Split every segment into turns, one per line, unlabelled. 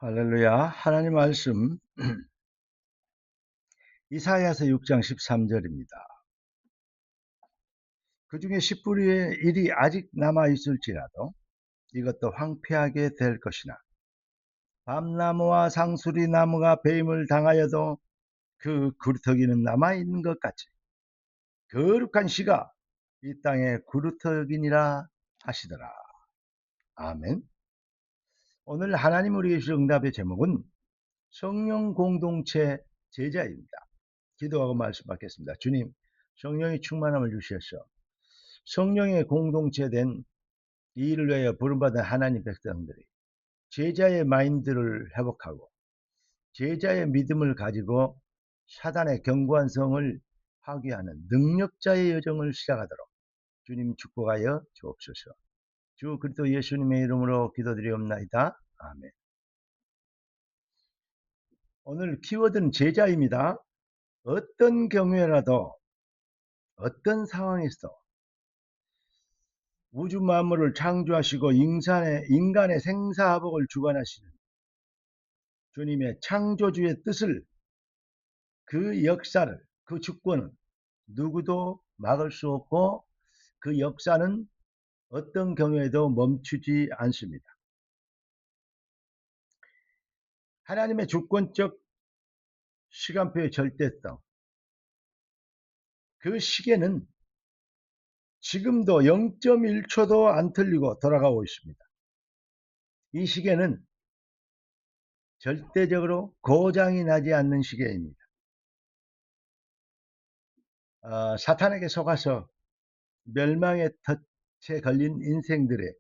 할렐루야. 하나님 말씀 이사야서 6장 13절입니다. 그 중에 10뿌리의 일이 아직 남아 있을지라도 이것도 황폐하게 될 것이나 밤나무와 상수리나무가 배임을 당하여도 그 구루터기는 남아 있는 것 같이 거룩한 씨가 이 땅에 구루터기니라 하시더라. 아멘. 오늘 하나님 우리에게 주신 응답의 제목은 성령 공동체 제자입니다. 기도하고 말씀 받겠습니다. 주님, 성령의 충만함을 주셔서 성령의 공동체된 이 일을 위하여 부름받은 하나님 백성들이 제자의 마인드를 회복하고 제자의 믿음을 가지고 사단의 견고한 성을 파괴하는 능력자의 여정을 시작하도록 주님 축복하여 주옵소서. 주 그리스도 예수님의 이름으로 기도드리옵나이다. 아멘. 오늘 키워드는 제자입니다. 어떤 경우에라도 어떤 상황에서 우주 만물을 창조하시고 인간의 생사화복을 주관하시는 주님의 창조주의 뜻을, 그 역사를, 그 주권은 누구도 막을 수 없고 그 역사는 어떤 경우에도 멈추지 않습니다. 하나님의 주권적 시간표의 절대성, 그 시계는 지금도 0.1초도 안 틀리고 돌아가고 있습니다. 이 시계는 절대적으로 고장이 나지 않는 시계입니다. 사탄에게 속아서 멸망의 덫에 걸린 인생들의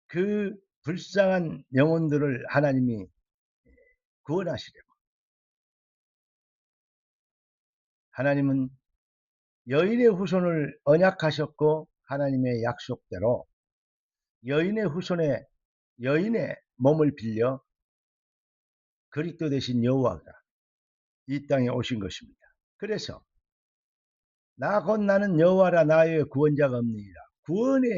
그 불쌍한 영혼들을 하나님이 구원하시려고, 하나님은 여인의 후손을 언약하셨고 하나님의 약속대로 여인의 후손에 여인의 몸을 빌려 그리스도 되신 여호와가 이 땅에 오신 것입니다. 그래서 나 곧 나는 여호와라, 나의 구원자가 없느니라. 구원의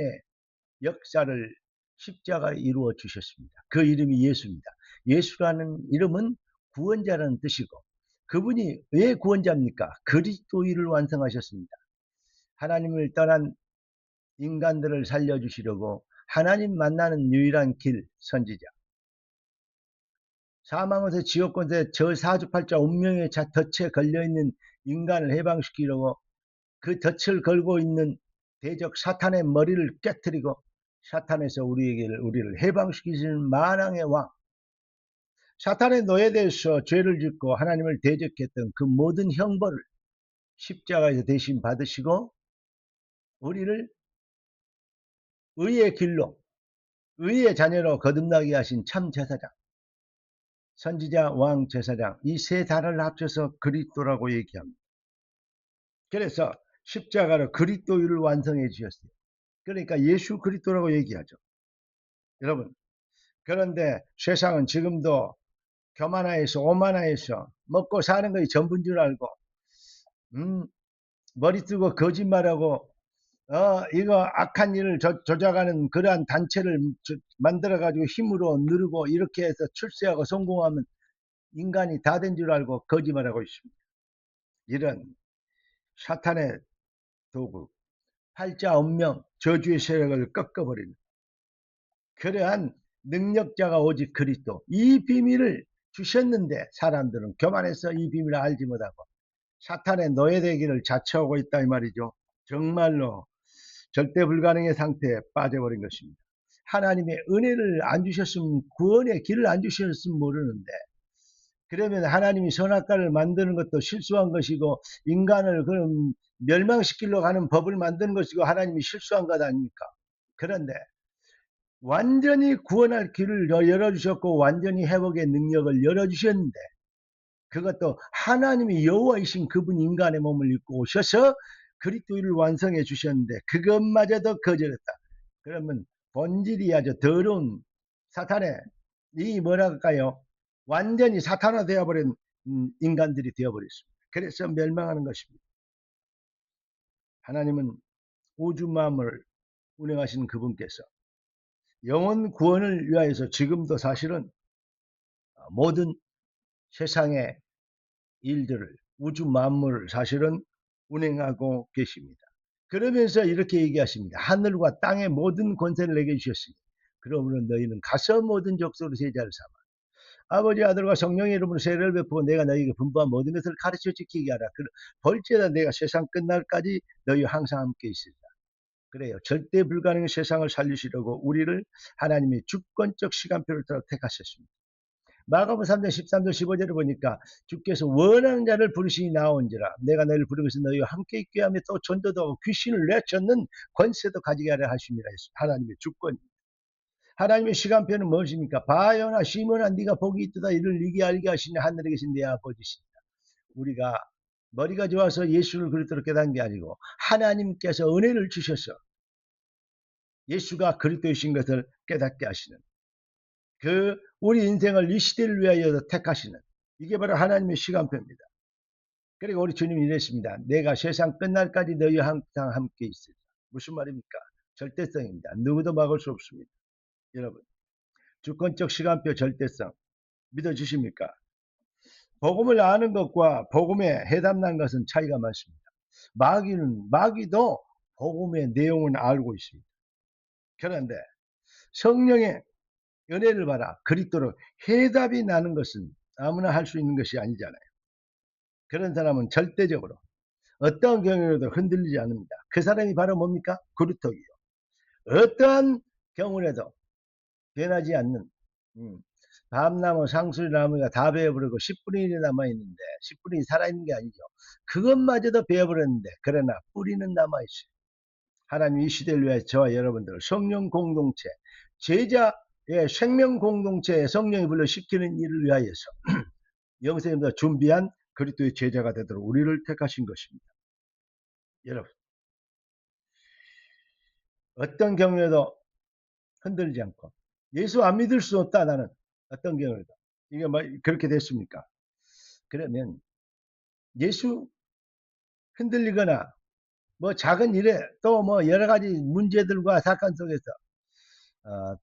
역사를 십자가에 이루어 주셨습니다. 그 이름이 예수입니다. 예수라는 이름은 구원자라는 뜻이고, 그분이 왜 구원자입니까? 그리스도인을 완성하셨습니다. 하나님을 떠난 인간들을 살려주시려고 하나님 만나는 유일한 길, 선지자, 사망에서 지옥권세 저사주팔자 운명의 덫에 걸려있는 인간을 해방시키려고 그 덫을 걸고 있는 대적 사탄의 머리를 깨뜨리고 사탄에서 우리를 해방시키시는 만왕의 왕, 사탄의 노예되어서 죄를 짓고 하나님을 대적했던 그 모든 형벌을 십자가에서 대신 받으시고 우리를 의의 길로, 의의 자녀로 거듭나게 하신 참 제사장, 선지자, 왕, 제사장, 이 세 단어를 합쳐서 그리스도라고 얘기합니다. 그래서 십자가로 그리스도를 완성해 주셨어요. 그러니까 예수 그리스도라고 얘기하죠. 여러분, 그런데 세상은 지금도 교만하여서 오만하여서 먹고 사는 것이 전부인 줄 알고 머리 쓰고 거짓말하고 이거 악한 일을 조작하는 그러한 단체를 만들어가지고 힘으로 누르고 이렇게 해서 출세하고 성공하면 인간이 다 된 줄 알고 거짓말하고 있습니다. 이런 사탄의 도구, 팔자 운명, 저주의 세력을 꺾어버리는 그러한 능력자가 오직 그리스도, 이 비밀을 주셨는데 사람들은 교만해서 이 비밀을 알지 못하고 사탄의 노예되기를 자처하고 있다 이 말이죠. 정말로 절대 불가능의 상태에 빠져버린 것입니다. 하나님의 은혜를 안 주셨으면, 구원의 길을 안 주셨으면 모르는데, 그러면 하나님이 선악과를 만드는 것도 실수한 것이고 인간을 그럼 멸망시키려고 하는 법을 만드는 것이고 하나님이 실수한 것 아닙니까? 그런데 완전히 구원할 길을 열어주셨고 완전히 회복의 능력을 열어주셨는데, 그것도 하나님이 여호와이신 그분 인간의 몸을 입고 오셔서 그리스도를 완성해 주셨는데 그것마저도 거절했다. 그러면 본질이 아주 더러운 사탄의 이 뭐랄까요, 완전히 사탄화 되어버린 인간들이 되어버렸습니다. 그래서 멸망하는 것입니다. 하나님은 우주 만물을 운행하시는 그분께서 영혼 구원을 위하여서 지금도 사실은 모든 세상의 일들을, 우주 만물을 사실은 운행하고 계십니다. 그러면서 이렇게 얘기하십니다. 하늘과 땅의 모든 권세를 내게 주셨으니 그러므로 너희는 가서 모든 족속으로 제자를 삼아 아버지 아들과 성령의 이름으로 세례를 베푸고 내가 너희에게 분부한 모든 것을 가르쳐 지키게 하라. 벌죄다 내가 세상 끝날까지 너희와 항상 함께 있으리라. 그래요. 절대 불가능한 세상을 살리시려고 우리를 하나님의 주권적 시간표를 따라 택하셨습니다. 마가복음 3장 13절 15절을 보니까 주께서 원하는 자를 부르시니 나온지라 내가 너희를 부르면서 너희와 함께 있게 하며 또 전도도 하고 귀신을 내쫓는 권세도 가지게 하려 하심이라 했습니다. 하나님의 주권입니다. 하나님의 시간표는 무엇입니까? 바요나 시몬아 네가 복이 있도다 이를 네게 알게 하시니 하늘에 계신 내 아버지시니라. 우리가 머리가 좋아서 예수를 그리스도로 깨닫는 게 아니고 하나님께서 은혜를 주셔서 예수가 그리스도이신 것을 깨닫게 하시는 그 우리 인생을 이 시대를 위하여 택하시는 이게 바로 하나님의 시간표입니다. 그리고 우리 주님이 이랬습니다. 내가 세상 끝날까지 너희와 항상 함께 있으리라. 무슨 말입니까? 절대성입니다. 누구도 막을 수 없습니다. 여러분 주권적 시간표 절대성 믿어주십니까? 복음을 아는 것과 복음에 해담난 것은 차이가 많습니다. 마귀도 복음의 내용은 알고 있습니다. 그런데 성령의 은혜를 받아 그리스도로 해답이 나는 것은 아무나 할 수 있는 것이 아니잖아요. 그런 사람은 절대적으로 어떠한 경우에도 흔들리지 않습니다. 그 사람이 바로 뭡니까? 그루터기요. 어떠한 경우에도 변하지 않는 밤나무 상술나무가 다 베어버리고 10분의 1이 남아있는데 10분의 1이 살아있는 게 아니죠. 그것마저도 베어버렸는데 그러나 뿌리는 남아있어요. 하나님 이 시대를 위해 저와 여러분들을 성령 공동체, 제자의 생명 공동체에 성령이 불러시키는 일을 위하여서 영생보다 준비한 그리스도의 제자가 되도록 우리를 택하신 것입니다. 여러분 어떤 경우에도 흔들지 않고 예수 안 믿을 수 없다 나는 어떤 경우에도 이게 뭐 그렇게 됐습니까? 그러면 예수 흔들리거나 뭐 작은 일에 또 뭐 여러 가지 문제들과 사건 속에서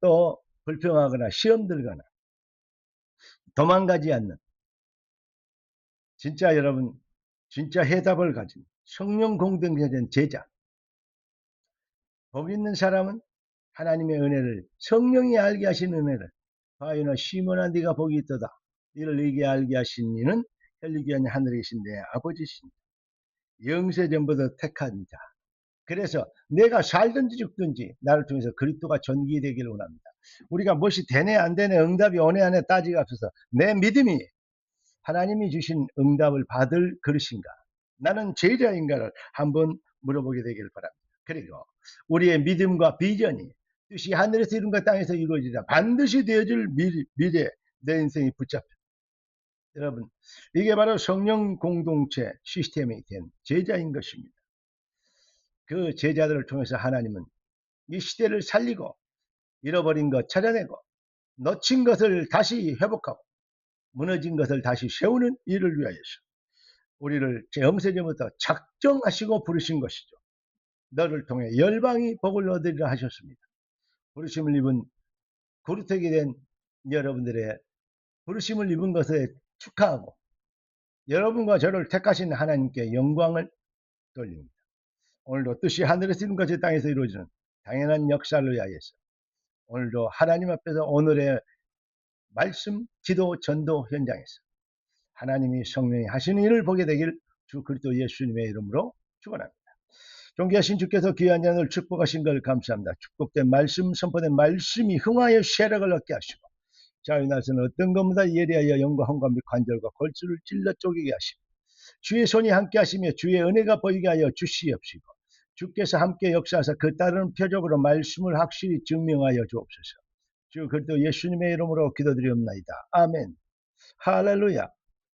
또 불평하거나 시험 들거나 도망가지 않는 진짜 여러분 진짜 해답을 가진 성령 공동체된 제자 복 있는 사람은 하나님의 은혜를 성령이 알게 하신 은혜를 바요나 시몬아 네가 복이 있도다 이를 네게 알게 하신 이는 혈육이 하늘에 계신 내 아버지시니 영세전부터 택한 자. 그래서 내가 살든지 죽든지 나를 통해서 그리스도가 전기되기를 원합니다. 우리가 무엇이 되네 안 되네 응답이 오네 안 해 따지가 없어서 내 믿음이 하나님이 주신 응답을 받을 그릇인가 나는 제자인가를 한번 물어보게 되기를 바랍니다. 그리고 우리의 믿음과 비전이 뜻이 하늘에서 이룬 것 땅에서 이루어지자 반드시 되어질 미래 내 인생이 붙잡혀 여러분 이게 바로 성령 공동체 시스템이 된 제자인 것입니다. 그 제자들을 통해서 하나님은 이 시대를 살리고 잃어버린 것 찾아내고 놓친 것을 다시 회복하고 무너진 것을 다시 세우는 일을 위하여서 우리를 영세전부터 작정하시고 부르신 것이죠. 너를 통해 열방이 복을 얻으리라 하셨습니다. 부르심을 입은 그루터기 된 여러분들의 부르심을 입은 것에 축하하고 여러분과 저를 택하신 하나님께 영광을 돌립니다. 오늘도 뜻이 하늘에서 이룬 것이 땅에서 이루어지는 당연한 역사를 위하여서 오늘도 하나님 앞에서 오늘의 말씀, 기도, 전도 현장에서 하나님이 성령이 하시는 일을 보게 되길 주 그리스도 예수님의 이름으로 축원합니다. 존귀하신 주께서 귀한 자를 축복하신 걸 감사합니다. 축복된 말씀, 선포된 말씀이 흥하여 세력을 얻게 하시고 자의 날서는 어떤 것보다 예리하여 영광과 및 관절과 골수를 찔러 쪼개게 하시고 주의 손이 함께 하시며 주의 은혜가 보이게 하여 주시옵시고 주께서 함께 역사하사 그 따르는 표적으로 말씀을 확실히 증명하여 주옵소서. 주 그리스도 예수님의 이름으로 기도드리옵나이다. 아멘. 할렐루야.